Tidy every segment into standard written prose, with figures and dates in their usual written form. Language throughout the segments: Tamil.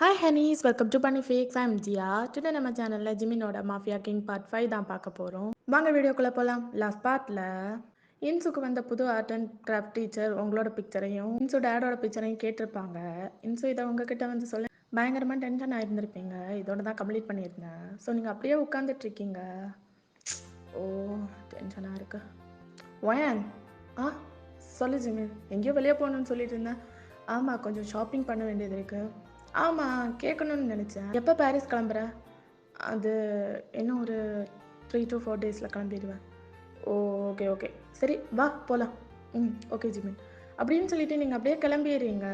Hi honeys, welcome to funny facts. I'm Jiya. Today நம்ம சேனலில் ஜிமினோட மாஃபியா கிங் பார்ட் 5 தான் பார்க்க போகிறோம். வாங்க வீடியோக்குள்ளே போகலாம். லாஸ்ட் பார்ட்டில் இன்சுக்கு வந்த புது ஆர்ட் அண்ட் கிராஃப்ட் டீச்சர் உங்களோட பிக்சரையும் இன்சு டேடோட பிக்சரையும் கேட்டிருப்பாங்க. இன்சு இதை உங்ககிட்ட வந்து சொல்ல பயங்கரமாக டென்ஷன் ஆயிருந்திருப்பீங்க. இதோட தான் கம்ப்ளீட் பண்ணியிருந்தேன். ஸோ நீங்கள் அப்படியே உட்காந்துட்டு இருக்கீங்க. ஓ, டென்ஷனாக இருக்கு. ஒயன் ஆ சொல்லு ஜிமி, எங்கேயோ வெளியே போகணுன்னு சொல்லிட்டு இருந்தேன். ஆமாம், கொஞ்சம் ஷாப்பிங் பண்ண வேண்டியது இருக்குது. ஆமாம், கேட்கணுன்னு நினச்சேன். எப்போ பாரிஸ் கிளம்புற? அது இன்னும் ஒரு 3 to 4 டேஸில் கிளம்பிடுவேன். ஓ, ஓகே ஓகே, சரி வா போகலாம். Okay Jimin. அப்படின்னு சொல்லிட்டு நீங்கள் அப்படியே கிளம்பிடுறீங்க.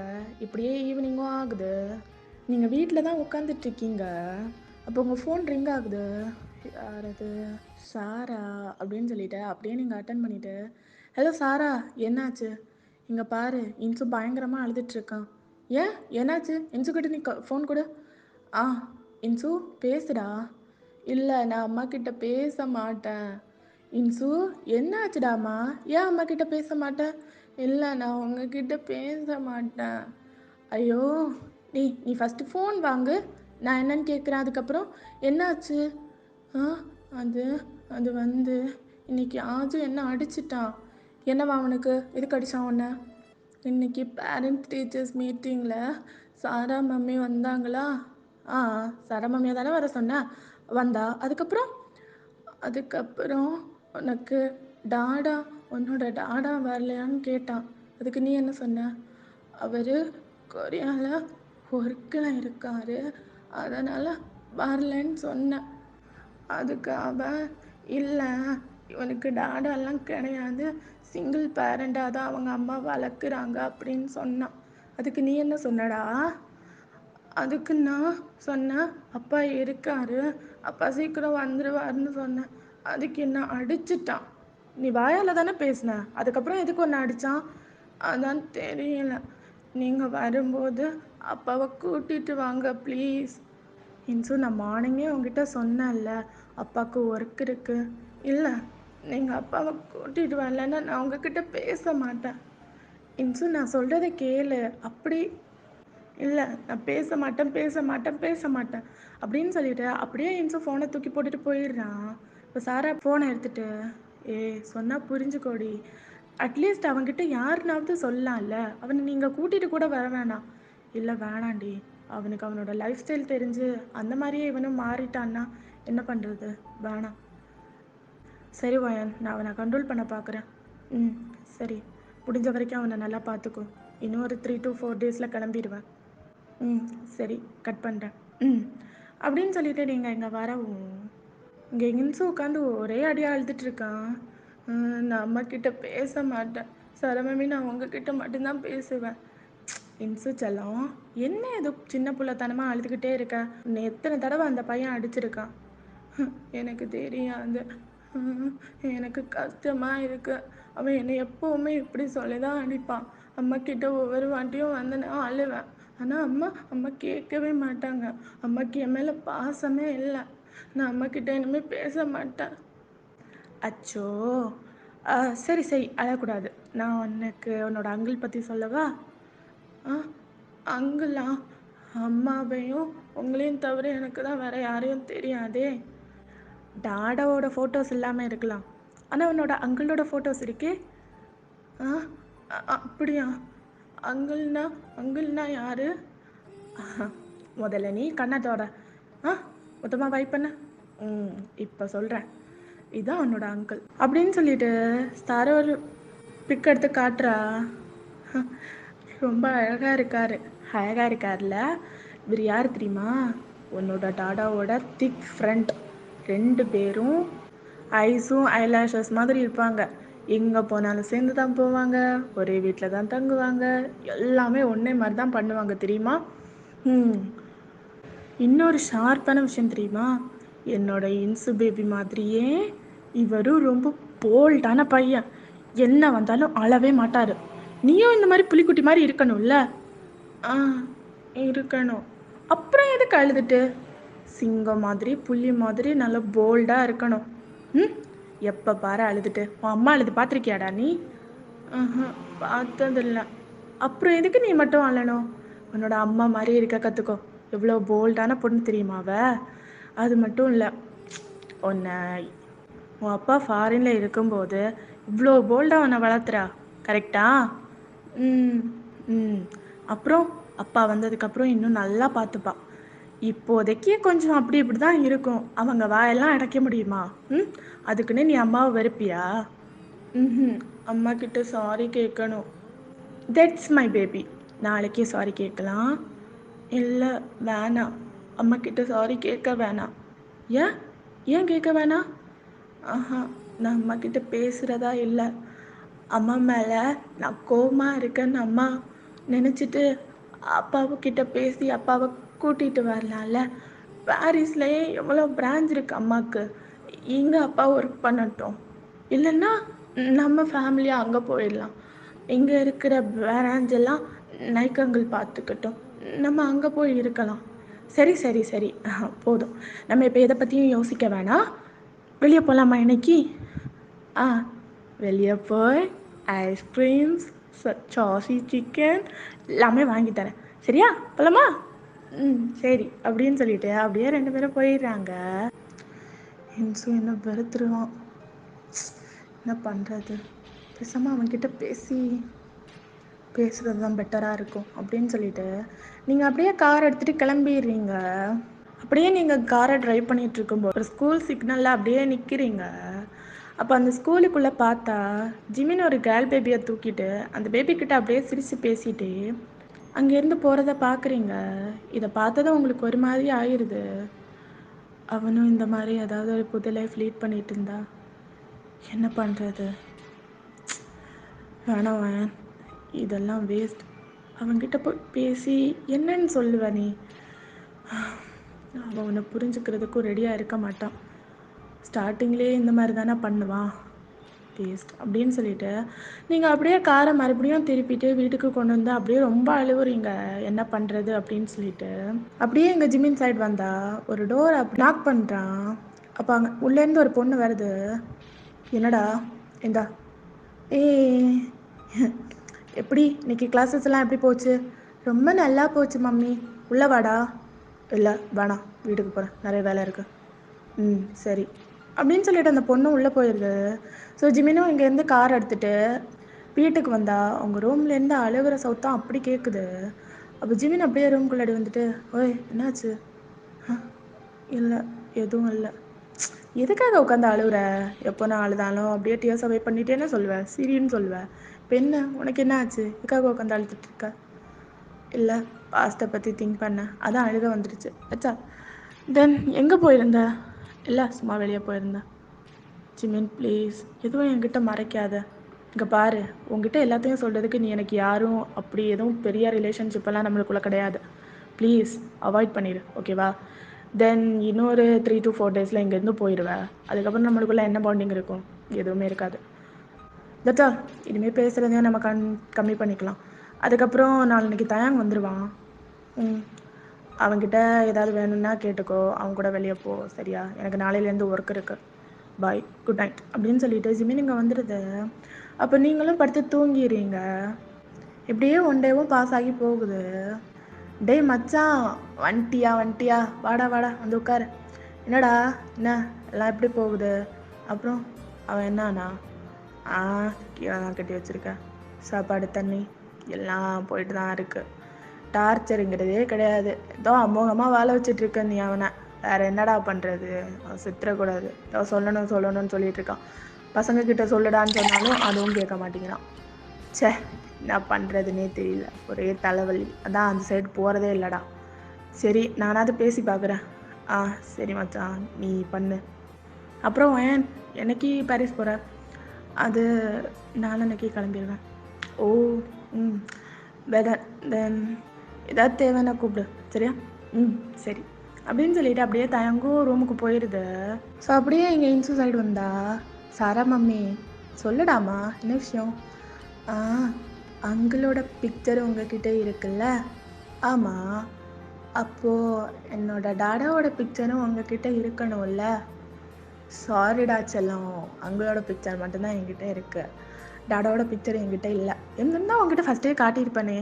இப்படியே ஈவினிங்கும் ஆகுது. நீங்கள் வீட்டில் தான் உட்காந்துட்ருக்கீங்க. அப்போ உங்கள் ஃபோன் ரிங் ஆகுது. யார் அது? சாரா அப்படின்னு சொல்லிட்டு அப்படியே நீங்கள் அட்டன் பண்ணிவிட்டு, ஹலோ சாரா, என்னாச்சு? இங்கே பாரு, இன்சு பயங்கரமாக அழுதுட்ருக்கான். ஏன், என்னாச்சு? இன்சு கிட்ட நீ ஃபோன் கொடு. ஆ, இன்சு பேசுடா. இல்லை, நான் அம்மா கிட்ட பேச மாட்டேன். இன்சு, என்னாச்சுடாம்மா? ஏன் அம்மா கிட்ட பேச மாட்டேன்? இல்லை, நான் உங்ககிட்ட பேச மாட்டேன். ஐயோ, நீ ஃபஸ்ட்டு ஃபோன் வாங்கு, நான் என்னன்னு கேட்குறேன். அதுக்கப்புறம் என்னாச்சு? ஆ, அது அது வந்து இன்னைக்கு ஆஜு என்ன அடிச்சிட்டான். என்னவா அவனுக்கு? எதுக்கு அடித்தான் உன்னை? இன்னைக்கு பேரண்ட்ஸ் டீச்சர்ஸ் மீட்டிங்கில் சாரா மம்மி வந்தாங்களா? ஆ, சாரா மம்மியை தானே வர சொன்னேன். வந்தா. அதுக்கப்புறம் உனக்கு டாடா உன்னோட டாடா வரலையான்னு கேட்டான். அதுக்கு நீ என்ன சொன்ன? அவர் கொரியாவில் ஒர்க்கில் இருக்கார், அதனால் வரலன்னு சொன்னேன். அதுக்கு அவன், இல்லை, இவனுக்கு டாடாலாம் கிடையாது, சிங்கிள் பேரண்டாக தான் அவங்க அம்மா வளர்க்குறாங்க அப்படின்னு சொன்னான். அதுக்கு நீ என்ன சொன்னடா? அதுக்கு நான் சொன்னேன், அப்பா இருக்காரு, அப்பா சீக்கிரம் வந்துடுவாருன்னு சொன்னேன். அதுக்கு என்ன அடிச்சிட்டான். நீ வாயால் தானே பேசின. அதுக்கப்புறம் எதுக்கு ஒன்று அடித்தான்? அதான் தெரியல. நீங்கள் வரும்போது அப்பாவை கூட்டிகிட்டு வாங்க ப்ளீஸ். இன்சு, நான் மார்னிங்கே உங்ககிட்ட சொன்னேன்ல, அப்பாவுக்கு ஒர்க் இருக்குது. இல்லை, நீங்கள் அப்பாவை கூட்டிகிட்டு வரலன்னா நான் உங்ககிட்ட பேச மாட்டேன். இன்சு, நான் சொல்கிறத கேளு. அப்படி இல்லை, நான் பேச மாட்டேன் அப்படின்னு சொல்லிட்டு அப்படியே இன்சு ஃபோனை தூக்கி போட்டுட்டு போயிடுறான். இப்போ சாரா ஃபோனை எடுத்துட்டு, சொன்னால் புரிஞ்சுக்கோடி, அட்லீஸ்ட் அவன்கிட்ட யாருனாவது சொல்லலாம்ல, அவனை நீங்கள் கூட்டிகிட்டு கூட வர வேணாம். இல்லை வேணாண்டி, அவனுக்கு அவனோட லைஃப் ஸ்டைல் தெரிஞ்சு அந்த மாதிரியே இவனும் மாறிட்டான்னா என்ன பண்ணுறது? வேணாம். சரி வயன், நான் அவனை கண்ட்ரோல் பண்ண பார்க்குறேன். சரி, முடிஞ்ச வரைக்கும் அவனை நல்லா பார்த்துக்கோ. இன்னும் ஒரு 3 to 4 டேஸில் கிளம்பிடுவேன். சரி, கட் பண்ணுறேன். அப்படின்னு சொல்லிட்டு நீங்கள் இங்கே வரவும், இங்கே இன்சு உட்காந்து ஒரே அடியாக அழுதுட்ருக்கான். நான் அம்மாக்கிட்ட பேச மாட்டேன் சரமமி, நான் உங்ககிட்ட மட்டும்தான் பேசுவேன். இன்சு செல்லம், என்ன ஏதோ சின்ன பிள்ளைத்தனமாக அழுதுகிட்டே இருக்க? உன்னை எத்தனை தடவை அந்த பையன் அடிச்சிருக்கான்? எனக்கு தெரியாது, எனக்கு கஷ்டமாக இருக்கு. அவன் என்னை எப்போவுமே இப்படி சொல்லி தான் அடிப்பான். அம்மாக்கிட்ட ஒவ்வொரு வாட்டியும் வந்து நான் அழுவேன். ஆனால் அம்மா கேட்கவே மாட்டாங்க. அம்மாக்கு என் மேலே பாசமே இல்லை. நான் அம்மாக்கிட்ட இனிமேல் பேச மாட்டேன். அச்சோ, சரி சரி, அழக்கூடாது. நான் உனக்கு உன்னோட அங்கிள் பற்றி சொல்லவா? அங்கிளா? அம்மாவையும் உங்களையும் தவிர எனக்கு தான் வேறு யாரையும் தெரியாதே. டாடாவோட ஃபோட்டோஸ் இல்லாமல் இருக்கலாம், ஆனால் உன்னோட அங்கிளோட ஃபோட்டோஸ் இருக்கே. அப்படியா? அங்கிள்னா யாரு? முதல்ல நீ கண்ணத்தோட மொத்தமாக வைப் பண்ண. இப்போ சொல்கிறேன், இதுதான் உன்னோட அங்கிள் அப்படின்னு சொல்லிட்டு சார ஒரு பிக் எடுத்து காட்டுறா. ரொம்ப அழகாக இருக்கார்ல. இவர் யார் தெரியுமா? உன்னோட டாடாவோட திக் ஃப்ரெண்ட். 2 பேரும் ஐஸும் ஐலாஷஸ் மாதிரி இருப்பாங்க. எங்கே போனாலும் சேர்ந்து தான் போவாங்க, ஒரே வீட்டில் தான் தங்குவாங்க, எல்லாமே ஒன்றே மாதிரி தான் பண்ணுவாங்க தெரியுமா? இன்னொரு ஷார்ப்பான விஷயம் தெரியுமா? என்னோட இன்சு பேபி மாதிரியே இவரும் ரொம்ப போல்டான பையன். என்ன வந்தாலும் அழவே மாட்டார். நீயும் இந்த மாதிரி புலிக்குட்டி மாதிரி இருக்கணும்ல? இருக்கணும். அப்புறம் எதுக்கு அழுதுட்டு? சிங்கம் மாதிரி புலி மாதிரி நல்லா போல்டாக இருக்கணும். எப்போ பாரு அழுதுட்டு. உன் அம்மா அழுது பார்த்துருக்கியாடா நீ? பார்த்ததில்ல. அப்புறம் எதுக்கு நீ மட்டும் அழணும்? உன்னோட அம்மா மாதிரி இருக்க கற்றுக்கோ. எவ்வளோ போல்டான பொண்ணு தெரியுமா அவ. அது மட்டும் இல்லை, உன்னை உன் அப்பா ஃபாரின்ல இருக்கும்போது இவ்வளோ போல்டாக உன்னை வளர்த்துறா, கரெக்டா? ம் ம் அப்புறம் அப்பா வந்ததுக்கப்புறம் இன்னும் நல்லா பார்த்துப்பா. இப்போதைக்கு கொஞ்சம் அப்படி இப்படி தான் இருக்கும். அவங்க வாயெல்லாம் அடைக்க முடியுமா? அதுக்குன்னு நீ அம்மாவை வெறுப்பியா? ம் அம்மா கிட்ட சாரி கேட்கணும். That's my baby. நாளைக்கே சாரி கேட்கலாம். இல்லை, வேணாம். அம்மா கிட்ட சாரி கேட்க வேணாம். ஏன் ஏன் கேட்க வேணாம்? ஆஹா, நான் அம்மா கிட்ட பேசுகிறதா இல்லை. அம்மா மேலே நான் கோவமாக இருக்கேன்னு அம்மா நினச்சிட்டு அப்பாவுக்கிட்ட பேசி அப்பாவை கூட்டிகிட்டு வரலாம்ல. பாரிஸ்லேயே எவ்வளோ பிரான்ச் இருக்கு அம்மாவுக்கு. இங்கே அப்பா ஒர்க் பண்ணட்டும். இல்லைன்னா நம்ம ஃபேமிலியாக அங்கே போயிடலாம். இங்கே இருக்கிற பிரான்ச் எல்லாம் நைக்கங்கள் பார்த்துக்கட்டும். நம்ம அங்கே போய் இருக்கலாம். சரி சரி சரி, போதும். நம்ம இப்போ எதை பற்றியும் யோசிக்க வேணாம். வெளியே போகலாமா இன்னைக்கு? ஆ, வெளியே போய் ஐஸ்கிரீம்ஸ், சாசி சிக்கன் எல்லாமே வாங்கி தரேன். சரியா? போகலாமா? சரி அப்படின்னு சொல்லிட்டு அப்படியே 2 பேரும் போயிடுறாங்க. இன்சு என்ன வெறுத்துருவான். என்ன பண்ணுறது? பேசாமல் அவன்கிட்ட பேசுகிறது தான் பெட்டராக இருக்கும் அப்படின்னு சொல்லிட்டு நீங்கள் அப்படியே கார் எடுத்துகிட்டு கிளம்பிடுறீங்க. அப்படியே நீங்கள் காரை ட்ரைவ் பண்ணிகிட்டு இருக்கும்போது ஒரு ஸ்கூல் சிக்னலில் அப்படியே நிற்கிறீங்க. அப்போ அந்த ஸ்கூலுக்குள்ளே பார்த்தா ஜிமின் ஒரு கேர்ள் பேபியை தூக்கிட்டு அந்த பேபிக்கிட்ட அப்படியே சிரித்து பேசிட்டு அங்கேருந்து போகிறத பார்க்குறீங்க. இதை பார்த்ததும் உங்களுக்கு ஒரு மாதிரி ஆயிடுது. அவனும் இந்த மாதிரி ஏதாவது ஒரு புது லைஃப் லீட் பண்ணிட்டு இருந்தா என்ன பண்ணுறது? வேணாம், இதெல்லாம் வேஸ்ட். அவன்கிட்ட போய் பேசி என்னன்னு சொல்லுவ நீ? அவன் உன்னை புரிஞ்சுக்கிறதுக்கும் ரெடியாக இருக்க மாட்டான். ஸ்டார்டிங்லேயே இந்த மாதிரி தானே பண்ணுவான். வேஸ்ட் அப்படின்னு சொல்லிட்டு நீங்கள் அப்படியே காரை மறுபடியும் திருப்பிட்டு வீட்டுக்கு கொண்டு வந்து அப்படியே ரொம்ப அழுவுறீங்க. என்ன பண்ணுறது அப்படின்னு சொல்லிட்டு அப்படியே எங்கள் ஜிமின் சைடு வந்தா ஒரு டோர் அப்படி நாக் பண்ணுறான். அப்போ அங்கே உள்ளேருந்து ஒரு பொண்ணு வருது. என்னடா எந்தா எப்படி இன்னைக்கு கிளாஸஸ் எல்லாம் எப்படி போச்சு? ரொம்ப நல்லா போச்சு மம்மி. உள்ள வாடா. இல்லை வேணாம், வீட்டுக்கு போகிறேன், நிறைய வேலை இருக்கு. சரி அப்படின்னு சொல்லிட்டு அந்த பொண்ணு உள்ளே போயிடுது. ஸோ ஜிமினும் இங்கேருந்து கார் எடுத்துகிட்டு வீட்டுக்கு வந்தா அவங்க ரூம்லேருந்து அழுகிற சவுத்தான் அப்படி கேட்குது. அப்போ ஜிமின் அப்படியே ரூம்குள்ளாடி வந்துட்டு, ஓய் என்னாச்சு? இல்லை எதுவும் இல்லை. எதுக்காக உட்காந்து அழுகுற? எப்போ நான் அழுதாலும் அப்படியே டியர்ஸ் அவே பண்ணிட்டேன்னு சொல்லுவேன், சிரின்னு சொல்லுவேன். இப்போ என்ன உனக்கு என்ன ஆச்சு? எதுக்காக உட்காந்து அழுதுட்டு இருக்க? இல்லை, பாஸ்ட்டை பற்றி திங்க் பண்ணேன், அதான் அழுக வந்துடுச்சு. அச்சா, தென் எங்கே போயிருந்த? இல்லை, சும்மா வெளியே போயிருந்தேன். ஜிமின் ப்ளீஸ் எதுவும் என்கிட்ட மறைக்காத. இங்கே பாரு, உங்ககிட்ட எல்லாத்தையும் சொல்கிறதுக்கு நீ எனக்கு யாரும் அப்படி எதுவும் பெரிய ரிலேஷன்ஷிப்பெல்லாம் நம்மளுக்குள்ளே கிடையாது. ப்ளீஸ் அவாய்ட் பண்ணிடு, ஓகேவா? தென் இன்னொரு 3 to 4 days இங்கேருந்து போயிடுவேன். அதுக்கப்புறம் நம்மளுக்குள்ளே என்ன பாண்டிங் இருக்கும்? எதுவுமே இருக்காது. தட்டா, இனிமேல் பேசுகிறதையும் நம்ம கம்மி பண்ணிக்கலாம். அதுக்கப்புறம் நாளைக்கு தயாங் வந்துடுவான். அவன்கிட்ட ஏதாவது வேணும்னா கேட்டுக்கோ, அவன் கூட வெளியே போ, சரியா? எனக்கு நாளையிலேருந்து ஒர்க் இருக்குது. பாய், குட் நைட் அப்படின்னு சொல்லிட்டு ஜிமின் இங்கே வந்துடுது. அப்போ நீங்களும் படுத்து தூங்கிடுறீங்க. இப்படியே 1 டேவும் பாஸ் ஆகி போகுது. டேய் மச்சான், வந்துட்டியா? வாடா வந்து உட்காரு. என்னடா, என்ன எல்லாம் எப்படி போகுது? அப்புறம் அவன் என்னன்னா, கீழே தான் கட்டி வச்சுருக்கேன். சாப்பாடு தண்ணி எல்லாம் போயிட்டு தான் இருக்கு. டார்ச்சருங்கிறதே கிடையாது. ஏதோ அமோகமாக வாழ வச்சுட்ருக்க நீ அவனை. வேறு என்னடா பண்ணுறது? அவன் சித்திரக்கூடாது. ஏதோ சொல்லணும்னு சொல்லிட்டு இருக்கான். பசங்கக்கிட்ட சொல்லுடான்னு சொன்னாலும் அதுவும் கேட்க மாட்டேங்கிறான். சே, என்ன பண்ணுறதுனே தெரியல, ஒரே தலைவலி. அதான் அந்த சைடு போகிறதே இல்லைடா. சரி, நானாவது பேசி பார்க்குறேன். சரி மச்சான், நீ பண்ணு. அப்புறம் ஏன் என்னைக்கு பாரிஸ் போகிற? அது நாளன்னைக்கு கிளம்பிடுவேன். ஓ, தென் ஏதாவது தேவைன்னா கூப்பிடு, சரியா? சரி அப்படின்னு சொல்லிட்டு அப்படியே தயங்கும் ரூமுக்கு போயிடுது. ஸோ அப்படியே இங்கே இன்சு சைடு வந்தா, சாரா மம்மி சொல்லுடாமா, என்ன விஷயம்? அங்கிளோட பிக்சர் உங்ககிட்ட இருக்குல்ல? ஆமாம். அப்போது என்னோட டாடாவோட பிக்சரும் உங்ககிட்ட இருக்கணும்ல? சாரிடா செல்லம், அங்கிளோட பிக்சர் மட்டும்தான் என்கிட்ட இருக்கு. டாடாவோட பிக்சர் என்கிட்ட இல்லை. இருந்தால் உங்ககிட்ட ஃபஸ்ட்டே காட்டியிருப்பேனே.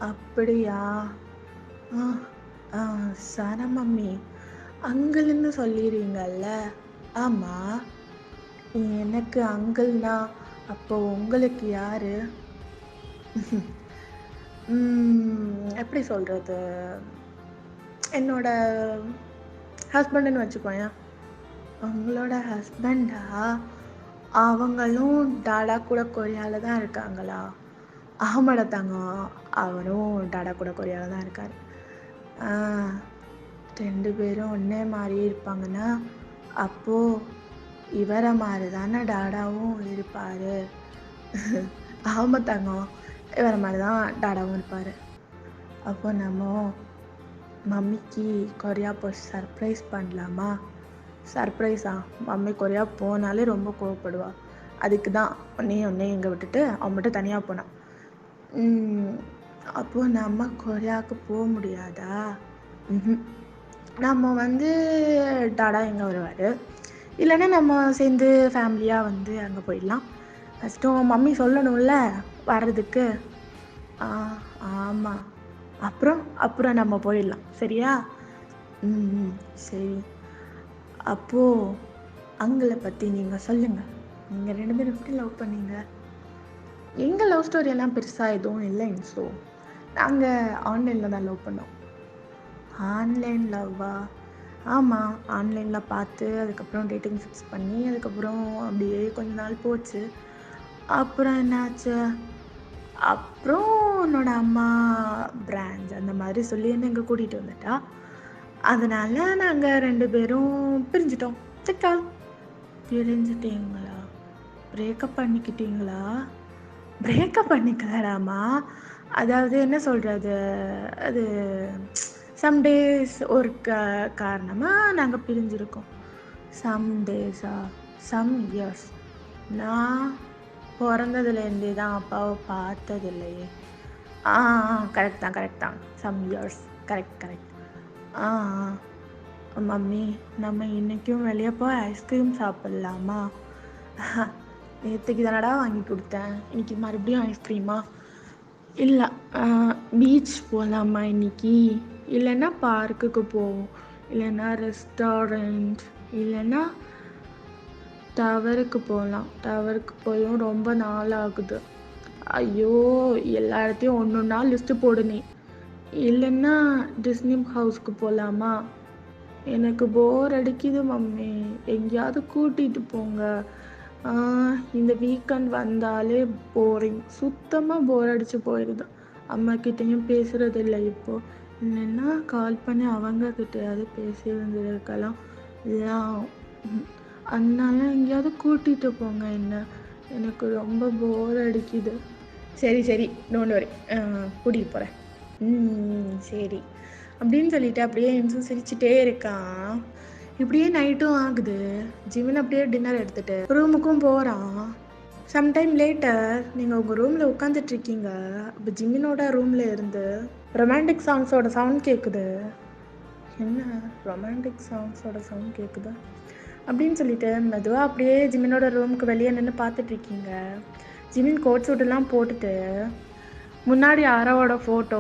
அப்படியா? ஆ ஆ சர மம்மி அங்கிள்னு சொல்லிடுறீங்கல்ல. ஆமாம், எனக்கு அங்கிள்னா அப்போ உங்களுக்கு யாரு? எப்படி சொல்கிறது, என்னோட ஹஸ்பண்டுன்னு வச்சுக்கோயேன். உங்களோட ஹஸ்பண்டா? அவங்களும் டாடா கூட கொரியாவில் தான் இருக்காங்களா? ஆமாடா தங்கம், அவரும் டாடா கூட கொரியாவில் தான் இருக்கார். 2 பேரும் ஒன்றே மாதிரி இருப்பாங்கன்னா அப்போது இவரை மாதிரி தானே டாடாவும் இருப்பார். ஆமாம் தங்கம், இவரை மாதிரி தான் டாடாவும் இருப்பார். அப்போ நம்ம மம்மிக்கு கொரியா போய் சர்ப்ரைஸ் பண்ணலாமா? சர்ப்ரைஸா? மம்மி கொரியா போனாலே ரொம்ப கோவப்படுவா. அதுக்கு தான் ஒன்னே இங்கே விட்டுட்டு அவன் மட்டும் தனியாக போனான். அப்போது நம்ம கொரியாவுக்கு போக முடியாதா? நம்ம டாடா எங்கே வருவார், இல்லைன்னா நம்ம சேர்ந்து ஃபேமிலியாக அங்கே போயிடலாம். ஃபஸ்ட்டு மம்மி சொல்லணும்ல வர்றதுக்கு. ஆமாம், அப்புறம் நம்ம போயிடலாம், சரியா? சரி. அப்போது அங்களை பற்றி நீங்கள் சொல்லுங்கள். நீங்கள் 2 பேரும் எப்படி லவ் பண்ணீங்க? எங்கள் லவ் ஸ்டோரியெல்லாம் பெருசாக எதுவும் இல்லைங்க. ஸோ நாங்கள் ஆன்லைனில் தான் லவ் பண்ணோம். ஆன்லைன் லவ்வா? ஆமாம், ஆன்லைனில் பார்த்து அதுக்கப்புறம் டேட்டிங் ஃபிக்ஸ் பண்ணி அதுக்கப்புறம் அப்படியே கொஞ்ச நாள் போச்சு. அப்புறம் என்னாச்சு, அப்புறம் என்னோட அம்மா பிரான்ச் அந்த மாதிரி சொல்லி என்ன இங்கே கூட்டிகிட்டு வந்துட்டா. அதனால் நாங்கள் 2 பேரும் பிரிஞ்சிட்டோம். சிக்கா. பிரிஞ்சிட்டீங்களா? பிரேக்கப் பண்ணிக்கிட்டீங்களா? பிரேக்கப் பண்ணிக்கலாடாமா. அதாவது என்ன சொல்கிறது, அது சம் டேஸ் ஒரு காரணமாக நாங்கள் பிரிஞ்சிருக்கோம். சம் டேஸா? Some years. நான் பிறந்ததுலேருந்தே தான் அப்பாவை பார்த்ததில்லையே. கரெக்ட் தான். Some years. கரெக்ட். மம்மி, நம்ம இன்றைக்கும் வெளியே போய் ஐஸ்கிரீம் சாப்பிட்லாமா? நேற்றுக்கு தானடா வாங்கி கொடுத்தேன், இன்னைக்கு மறுபடியும் ஐஸ்கிரீமா? இல்லை, பீச் போகலாமா இன்னைக்கு? இல்லைன்னா பார்க்குக்கு போவோம், இல்லைன்னா ரெஸ்டாரண்ட், இல்லைன்னா டவருக்கு போகலாம். டவருக்கு போயும் ரொம்ப நாள் ஆகுது. ஐயோ, எல்லா இடத்தையும் ஒன்றா லிஸ்ட்டு போடுனே. இல்லைன்னா டிஸ்னி ஹவுஸ்க்கு போகலாமா? எனக்கு போர் அடிக்குது மம்மி, எங்கேயாவது கூட்டிகிட்டு போங்க. இந்த வீக்கெண்ட் வந்தாலே போரிங், சுத்தமாக போர் அடித்து போயிடுது. அம்மாக்கிட்டேயும் பேசுகிறது இல்லை இப்போது. இல்லைன்னா கால் பண்ணி அவங்கக்கிட்டையாவது பேசி இருந்திருக்கலாம். இல்லை, அதனால எங்கேயாவது கூட்டிகிட்டு போங்க என்ன, எனக்கு ரொம்ப போர் அடிக்குது. சரி, டோன்ட் வரி, கூட்டிகிட்டு போகிறேன். சரி அப்படின்னு சொல்லிட்டு அப்படியே என்ஸும் சிரிச்சுட்டே இருக்கான். இப்படியே நைட்டும் ஆகுது. ஜிமின் அப்படியே டின்னர் எடுத்துகிட்டு ரூமுக்கும் போகிறான். சம்டைம் லேட்டர் நீங்கள் உங்கள் ரூமில் உட்காந்துட்ருக்கீங்க. இப்போ ஜிமினோட ரூமில் இருந்து ரொமான்டிக் சாங்ஸோட சவுண்ட் கேட்குது. என்ன ரொமான்டிக் சாங்ஸோட சவுண்ட் கேட்குது அப்படின்னு சொல்லிட்டு மெதுவாக அப்படியே ஜிமினோட ரூமுக்கு வெளியே நின்று பார்த்துட்ருக்கீங்க. ஜிமின் கோட் சூட்டெல்லாம் போட்டுட்டு முன்னாடி யாரோட ஃபோட்டோ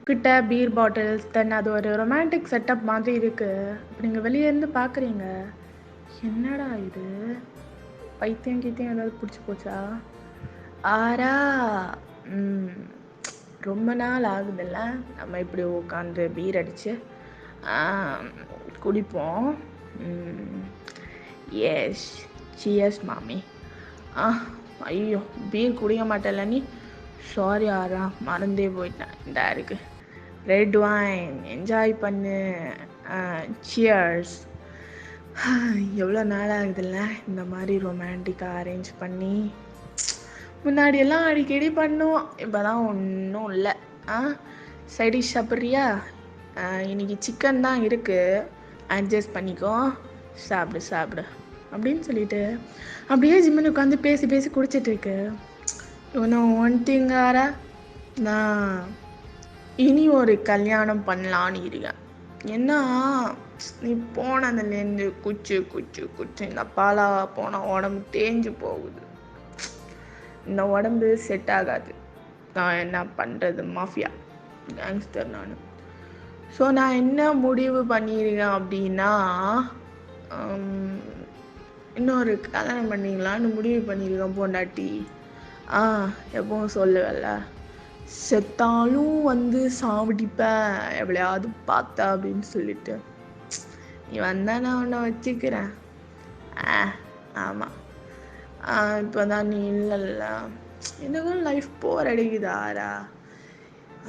கிட்ட பீர் பாட்டில்ஸ், தென் அது ஒரு ரொமான்டிக் செட்டப் மாதிரி இருக்குது. இப்போ நீங்கள் வெளியே இருந்து பார்க்குறீங்க. என்னடா இது, பைத்தியம் கீத்தியம் ஏதாவது பிடிச்சி போச்சா? ஆரா, ரொம்ப நாள் ஆகுதுல்ல நம்ம இப்படி உட்காந்து பீர் அடித்து குடிப்போம். எஸ், சியர்ஸ் மாமி. ஐயோ, பீர் குடிக்க மாட்டேல்ல நீ? சாரி ஆரா, மறந்தே போயிட்டேன். இந்த இருக்கு ரெட் வைன், என்ஜாய் பண்ணு. சியர்ஸ். எவ்வளோ நாள் ஆகுதுல்ல இந்த மாதிரி ரொமான்டிக்காக அரேஞ்ச் பண்ணி. முன்னாடியெல்லாம் அடிக்கடி பண்ணுவோம், இப்போ தான் ஒன்றும் இல்லை. சைடிஷ் சாப்பிட்றியா? இன்னைக்கு சிக்கன் தான் இருக்குது, அட்ஜஸ்ட் பண்ணிக்கோ, சாப்பிடு அப்படின்னு சொல்லிட்டு அப்படியே ஜிம்மில் உட்காந்து பேசி குடிச்சிட்ருக்கு. ஒன் திங் ஆரா, நான் இனி ஒரு கல்யாணம் பண்ணலான்னு இருக்கேன். ஏன்னா நீ போனதுலேருந்து குச்சு இந்த பாலா போன உடம்பு தேஞ்சு போகுது. இந்த உடம்பு செட் ஆகாது. நான் என்ன பண்ணுறது, மாஃபியா கேங்ஸ்டர் நான். ஸோ நான் என்ன முடிவு பண்ணியிருக்கேன் அப்படின்னா, இன்னொரு கல்யாணம் பண்ணிக்கலான்னு முடிவு பண்ணியிருக்கேன் பொண்டாட்டி. எப்பவும் சொல்லுவேல்ல, செத்தாலும் வந்து சாவடிப்பேன் எவ்வளையாவது பார்த்தா அப்படின்னு சொல்லிட்டு. நீ வந்தா நான் உன்னை வச்சுக்கிறேன். ஆமாம். இப்போ தான் நீ இல்லைல்ல, எனக்கும் லைஃப் போர் அடிக்குதாரா.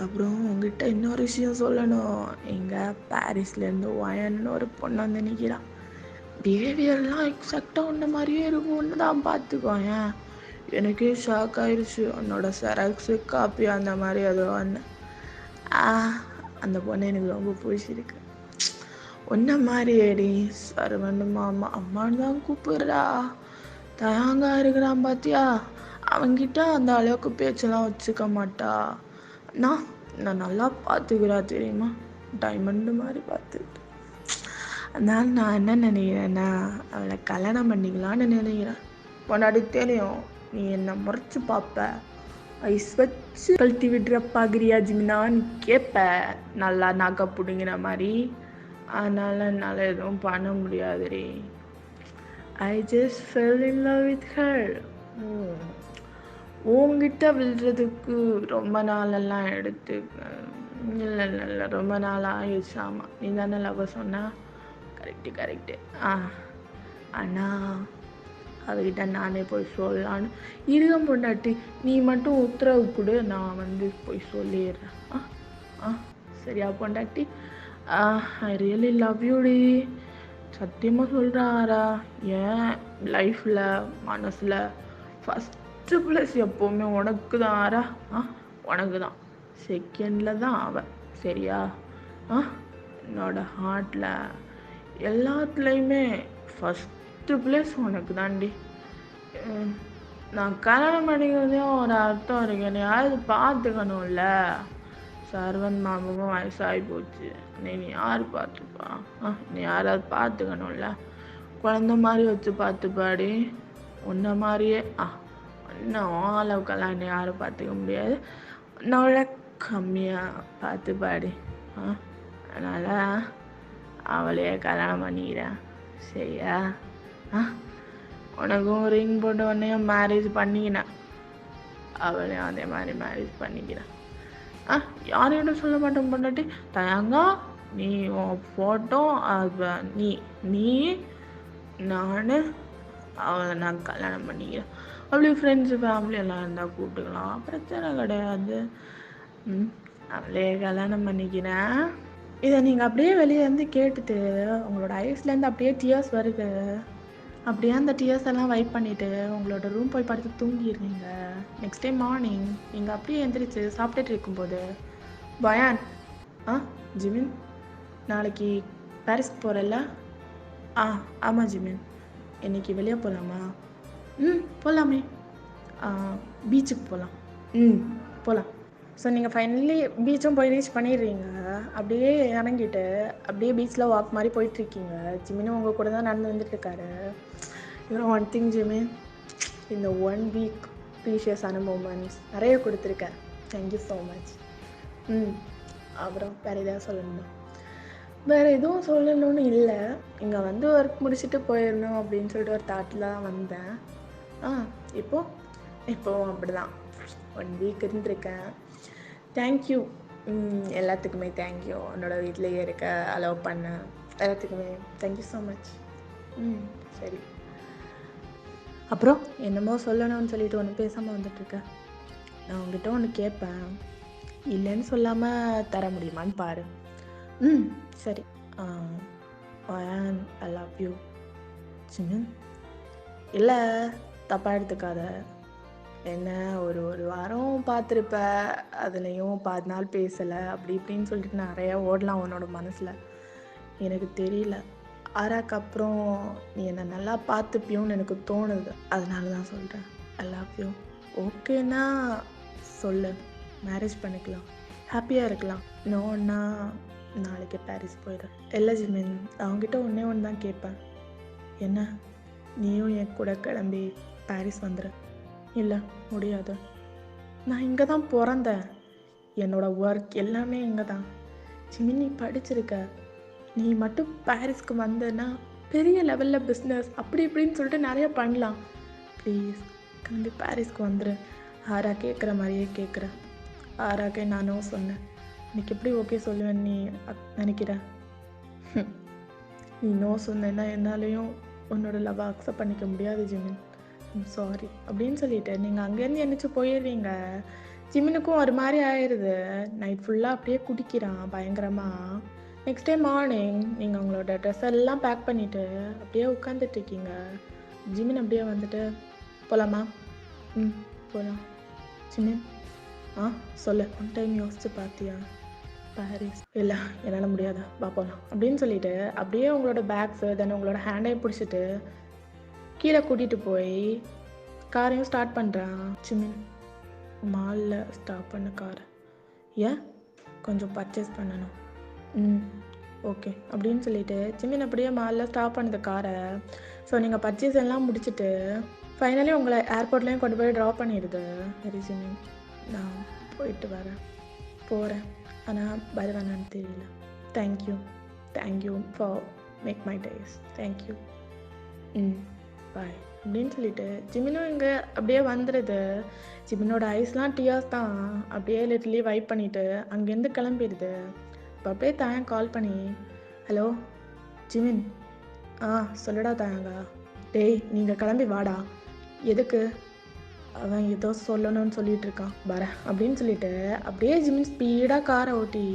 அப்புறம் உங்ககிட்ட இன்னொரு விஷயம் சொல்லணும். எங்கள் பாரிஸ்லேருந்து ஒயன்னு ஒரு பொண்ணு வந்து நிற்கிறான். பிஹேவியர்லாம் எக்ஸாக்டாக உன்ன மாதிரியே இருக்கும்னு தான் பார்த்துக்கோங்க. எனக்கே ஷாக் ஆயிடுச்சு. உன்னோட செராக்ஸு காப்பி அந்த மாதிரி ஏதோ ஒன்று. அந்த பொண்ணு எனக்கு ரொம்ப பிடிச்சிருக்கு. ஒன்ன மாதிரி ஏடி சரவண மாமா அம்மான்னு தான் கூப்பிடுறா. தயாங்க இருக்கிறான் பார்த்தியா, அவங்கிட்ட அந்த அளவுக்கு பேச்செல்லாம் வச்சுக்க மாட்டா. நான் நல்லா பார்த்துக்கிறா தெரியுமா, டைமண்டு மாதிரி பார்த்துக்கிட்டு. அதனால நான் என்ன நினைக்கிறேன்னா, அவளை கல்யாணம் பண்ணிக்கலான்னு நினைக்கிறேன். பொன்னாடி தெரியும் நீ என்னை முறைச்சி பார்ப்ப, ஐஸ் வச்சு கழட்டி விடுற பார்க்குறியா ஜிமினான்னு கேட்ப, நல்லா நாக்கா பிடுங்கிற மாதிரி. அதனால என்னால் எதுவும் பண்ண முடியாதுரி. I just fell in love with her. உங்ககிட்ட விழுறதுக்கு ரொம்ப நாளெல்லாம் எடுத்து இல்லை ரொம்ப நாள் ஆயிடுச்சு. ஆமாம், நீ தானே லவ் சொன்னா. கரெக்டு. ஆனால் அதுக்கிட்ட நானே போய் சொல்லலான்னு இருக்க பொண்டாட்டி. நீ மட்டும் உத்தரவு கொடு, நான் வந்து போய் சொல்லிடுறேன். சரியா பொண்டாட்டி? ஐ ரியலி லவ் யூடி. சத்தியமாக சொல்கிறாரா. ஏன் லைஃப்பில் மனசில் ஃபஸ்ட்டு ப்ளஸ் எப்போவுமே உனக்கு தான் ஆரா. உனக்கு தான். செகண்டில் தான் அவன். சரியா? என்னோட ஹார்ட்டில் எல்லாத்துலேயுமே ஃபஸ்ட்டு ப்ளேஸ் உனக்கு தாண்டி. நான் கல்யாணம் பண்ணிக்கிறதே ஒரு அர்த்தம் இருக்கு. என்னை யாராவது பார்த்துக்கணும்ல. சரவண் மாமாவும் வயசாகி போச்சு. நீ யார் பார்த்துப்பா? நீ யாராவது பார்த்துக்கணும்ல. குழந்த மாதிரி வச்சு பார்த்துப்பாடி. உன்ன மாதிரியே இன்னும் அளவுக்கெல்லாம் என்னை யாரும் பார்த்துக்க முடியாது. உன்னோட கம்மியாக பார்த்துப்பாடி. அதனால் அவளையே கல்யாணம் பண்ணிக்கிறேன். சரியா? உனக்கும் ரிங் போட்டு உடனே மேரேஜ் பண்ணிக்கினேன். அவளையும் அதே மாதிரி மேரேஜ் பண்ணிக்கிறேன். யாரையும் சொல்ல மாட்டேன் பொண்டாட்டி. தயாங்கா நீ உன் ஃபோட்டோ நீ நான் அவளை நான் கல்யாணம் பண்ணிக்கிறேன். அப்படி ஃப்ரெண்ட்ஸு ஃபேமிலி எல்லாம் இருந்தால் கூப்பிட்டுக்கலாம், பிரச்சனை கிடையாது. அவளே கல்யாணம் பண்ணிக்கிறேன். இதை நீங்கள் அப்படியே வெளியே இருந்து கேட்டுட்டு உங்களோட ஐஸ்லேருந்து அப்படியே டியர்ஸ் வருது. அப்படியே அந்த டியர்ஸ் எல்லாம் வைப் பண்ணிவிட்டு உங்களோட ரூம் போய் படுத்து தூங்கிடுறீங்க. நெக்ஸ்ட் டே மார்னிங் நீங்கள் அப்படியே எந்திரிச்சு சாப்பிட்டுட்டு இருக்கும்போது, பயான் ஜிமின் நாளைக்கு பாரிஸ்க்கு போகிறல்ல? ஆமாம் ஜிமின், இன்னைக்கு வெளியே போகலாமா? போகலாமே. பீச்சுக்கு போகலாம். போகலாம். ஸோ நீங்கள் ஃபைனலி பீச்சும் போய் ரீச் பண்ணிடுறீங்க. அப்படியே இறங்கிட்டு அப்படியே பீச்சில் வாக் மாதிரி போயிட்டுருக்கீங்க. ஜிமினும் உங்கள் கூட தான் நடந்து வந்துட்டுருக்காரு. இவரும் ஒன் திங் ஜிமின், இந்த 1 வீக் ப்ரீஷியஸான மூமெண்ட்ஸ் நிறைய கொடுத்துருக்கேன். Thank you so much. அப்புறம் வேறு எதாவது சொல்லணுமா? வேறு எதுவும் சொல்லணும்னு இல்லை. இங்கே வந்து ஒர்க் முடிச்சுட்டு போயிடணும் அப்படின்னு சொல்லிட்டு ஒரு தாட்டில் தான் வந்தேன். இப்போவும் அப்படி தான் 1 வீக் இருந்திருக்கேன். தேங்க்யூ எல்லாத்துக்குமே. தேங்க்யூ என்னோட வீட்டிலையே இருக்க அலோவ் பண்ண எல்லாத்துக்குமே. Thank you so much. சரி, அப்புறம் என்னமோ சொல்லணும்னு சொல்லிட்டு ஒன்று பேசாமல் வந்துட்டுருக்கேன். நான் உங்ககிட்ட ஒன்று கேட்பேன், இல்லைன்னு சொல்லாமல் தர முடியுமான்னு பாரு. சரி. I love you Jimin. இல்லை தப்பாக எடுத்துக்காத. என்ன ஒரு வாரம் பார்த்துருப்ப, அதுலேயும் 10 நாள் பேசலை அப்படி இப்படின்னு சொல்லிட்டு நிறையா ஓடலாம் உன்னோட மனசில். எனக்கு தெரியல, ஆறாக்கு அப்புறம் நீ என்னை நல்லா பார்த்துப்பியோன்னு எனக்கு தோணுது. அதனால தான் சொல்கிறேன், ஐ லவ் யூ. ஓகேன்னா சொல்லு, மேரேஜ் பண்ணிக்கலாம், ஹாப்பியாக இருக்கலாம். நோன்னா நாளைக்கு பாரிஸ் போயிடுறேன். இல்லை ஜிமின், அவங்ககிட்ட ஒன்றே ஒன்று தான் கேட்பேன். என்ன, நீயும் என் கூட கிளம்பி பாரிஸ் வந்துடு. இல்லை முடியாது, நான் இங்கே தான் பிறந்தேன். என்னோடய ஒர்க் எல்லாமே இங்கே தான். ஜிமின், நீ படிச்சிருக்க, நீ மட்டும் பாரிஸ்க்கு வந்தேன்னா பெரிய லெவலில் பிஸ்னஸ் அப்படி இப்படின்னு சொல்லிட்டு நிறைய பண்ணலாம். ப்ளீஸ் கிளம்பி பாரிஸ்க்கு வந்துடு. ஆரா கேட்குற மாதிரியே கேட்குறேன். ஆராக்கே நானும் சொன்னேன். எனக்கு எப்படி ஓகே சொல்லுவேன்னு நீ நினைக்கிற? நீ நோ சொன்னேன்னா என்னாலையும் உன்னோட லவ்வை அக்செப்ட் பண்ணிக்க முடியாது ஜிமின். சாரி அப்படின்னு சொல்லிட்டு நீங்கள் அங்கேருந்து என்னச்சு போயிடுறீங்க. ஜிமினுக்கும் ஒரு மாதிரி ஆயிடுது. நைட் ஃபுல்லாக அப்படியே குடிக்கிறான் பயங்கரமாக. நெக்ஸ்ட் டே மார்னிங் நீங்கள் உங்களோட ட்ரெஸ் எல்லாம் பேக் பண்ணிவிட்டு அப்படியே உட்காந்துட்ருக்கீங்க. ஜிமின் அப்படியே வந்துட்டு, போகலாமா? போகலாம். ஜிமின், சொல்லு, ஒன் டைம் யோசிச்சு பார்த்தியா பாரிஸ்? இல்லை, என்னால் முடியாதா, பா போகலாம் அப்படின்னு சொல்லிட்டு அப்படியே உங்களோட பேக்ஸு தென் உங்களோட ஹேண்டையும் பிடிச்சிட்டு கீழே கூட்டிகிட்டு போய் காரையும் ஸ்டார்ட் பண்ணுறான். ஜிமின், மாலில் ஸ்டாப் பண்ண காரை. ஏன்? கொஞ்சம் பர்ச்சேஸ் பண்ணணும். ஓகே அப்படின்னு சொல்லிட்டு ஜிமின் அப்படியே மாலில் ஸ்டாப் பண்ணுது காரை. ஸோ நீங்கள் பர்ச்சேஸ் எல்லாம் முடிச்சுட்டு ஃபைனலி உங்களை ஏர்போர்ட்லேயும் கொண்டு போய் ட்ராப் பண்ணிடுது. சரி ஜிமின், நான் போயிட்டு போகிறேன், ஆனால் வருவேனான்னு தெரியல. Thank you for make my days. Thank you. Bye அப்படின்னு சொல்லிட்டு ஜிமினும் இங்கே அப்படியே வந்துடுது. ஜிமினோட ஐஸ்லாம் டியர்ஸ் தான். அப்படியே லிட்டலி வைப் பண்ணிவிட்டு அங்கேருந்து கிளம்பிடுது. இப்போ அப்படியே தாயன் கால் பண்ணி, ஹலோ ஜிமின், சொல்லுடா தாயங்க. டேய், நீங்கள் கிளம்பி வாடா. எதுக்கு? அவன் ஏதோ சொல்லணும்னு சொல்லிட்டு இருக்கான், வரேன் அப்படின்னு சொல்லிட்டு அப்படியே ஜிமின் ஸ்பீடாக காரை ஓட்டி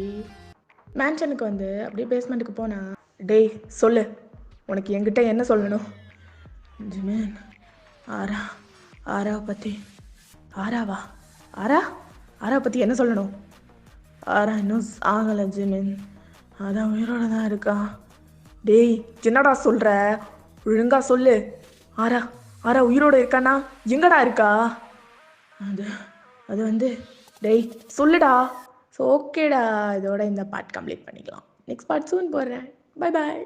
மேன்ஷனுக்கு வந்து அப்படியே பேஸ்மெண்ட்டுக்கு போனா. டேய் சொல்லு, உனக்கு என்கிட்ட என்ன சொல்லணும்? ஜிமின், ஆராவை பற்றி. ஆராவை பற்றி என்ன சொல்லணும்? ஆரா இன்னும் ஆகலை ஜிமின், அதான் உயிரோட தான் இருக்கான். டேய் என்னடா சொல்கிற? ஒழுங்கா சொல்லு. ஆரா உயிரோடு இருக்கானா? எங்கடா இருக்கா? அது வந்து, டேய் சொல்லுடா. ஸோ ஓகேடா, இதோட இந்த பார்ட் கம்ப்ளீட் பண்ணிக்கலாம். நெக்ஸ்ட் பார்ட் சூன் போடுறேன். Bye bye.